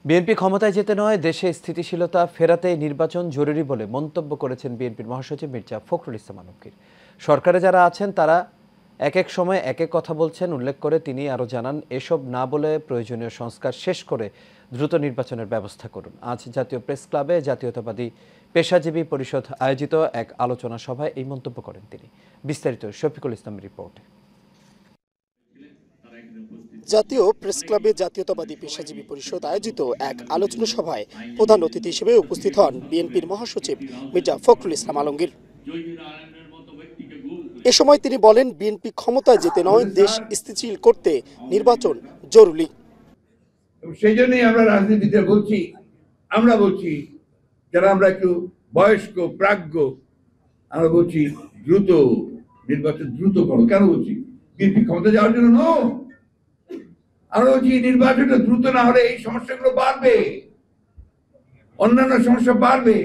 BNP ক্ষমতায় যেতে নয়, দেশে স্থিতিশীলতা ফেরাতে নির্বাচন জরুরি বলে মন্তব্য করেছেন বিএনপির মহাসচিব মির্জা ফখরুল ইসলাম আলমগীর। সরকারে যারা আছেন তারা এক এক সময় এক এক কথা বলছেন উল্লেখ করে তিনি আরও জানান, এসব না বলে প্রয়োজনীয় সংস্কার শেষ করে দ্রুত নির্বাচনের ব্যবস্থা করুন। আজ জাতীয় প্রেস ক্লাবে জাতীয়তাবাদী পেশাজীবী পরিষদ আয়োজিত এক আলোচনা সভায় এই মন্তব্য করেন তিনি। বিস্তারিত শফিকুল ইসলামের রিপোর্টে। জাতীয় প্রেস ক্লাবে জাতীয়তাবাদী পেশাজীবী পরিষদ আয়োজিত এক আলোচনা সভায় প্রধান অতিথি হিসেবে উপস্থিত হন বিএনপির মহাসচিব মির্জা ফখরুল ইসলাম আলমগীর। এ সময় তিনি বলেন, বিএনপি ক্ষমতায় যেতে নয়, দেশ স্থিতিশীল করতে নির্বাচন জরুরি। সেই জন্যই আমরা রাজনীতিতে আমরা বলছি যারা আমরা একটু বয়স্ক প্রাজ্ঞ, আমরা বলছি দ্রুত নির্বাচন দ্রুত করো। কেন বলছি? বিএনপি ক্ষমতা যাওয়ার জন্য নয়, আমরা বলছি নির্বাচনটা দ্রুত না হলে এই সমস্যাগুলো বাড়বে, অন্যান্য সমস্যা বাড়বে।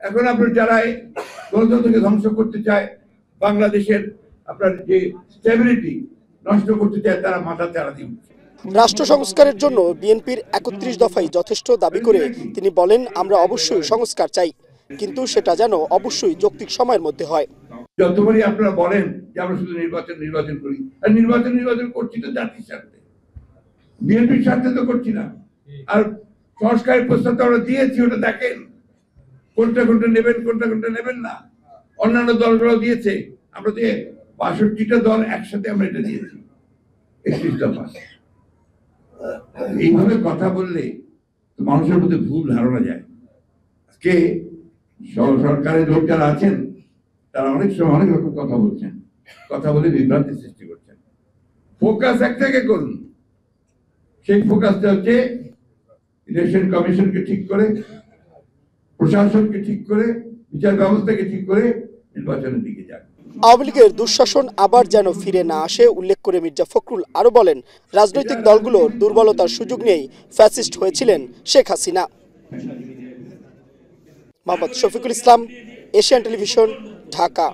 এখন আপনার যারা গণতন্ত্রকে ধ্বংস করতে চায়, বাংলাদেশের আপনার যে স্টেবিলিটি নষ্ট করতে চায়, তারা মাথা চারা দিন। রাষ্ট্র সংস্কারের জন্য বিএনপির ৩১ দফাই যথেষ্ট দাবি করে তিনি বলেন, আমরা অবশ্যই সংস্কার চাই, কিন্তু সেটা যেন অবশ্যই যৌক্তিক সময়ের মধ্যে হয়। যতবারই আপনারা বলেন যে আমরা শুধু নির্বাচন করি, আর নির্বাচন করছি তো জাতির স্বার্থে, বিএনপির স্বার্থে তো করছি না। আর সংস্কারের প্রস্তাব তো আমরা দিয়েছি, ওটা দেখেন কোনটা নেবেন, কোনটা নেবেন না। অন্যান্য দলগুলো দিয়েছে, আমরা যে ৬২টা দল একসাথে আমরা এটা দিয়েছি ৩১ দফা। এইভাবে কথা বললে মানুষের মধ্যে ভুল ধারণা যায়। আজকে সরকারের লোক যারা আছেন তারা অনেক সময় অনেক রকম কথা বলছেন, কথা বলে বিভ্রান্তি সৃষ্টি করছেন। ফোকাস এক জায়গায় করুন। সেই ফোকাসটা হচ্ছে ইলেকশন কমিশনকে ঠিক করে, প্রশাসনকে ঠিক করে, বিচার ব্যবস্থাকে ঠিক করে নির্বাচনের দিকে যান। আওয়ামী লীগের দুঃশাসন আবার যেন ফিরে না আসে উল্লেখ করে মির্জা ফখরুল আরো বলেন, রাজনৈতিক দলগুলোর দুর্বলতার সুযোগ নিয়েই ফ্যাসিস্ট হয়েছিলেন শেখ হাসিনা। Mohammad Shafiqul Islam, Asian television, Dhaka.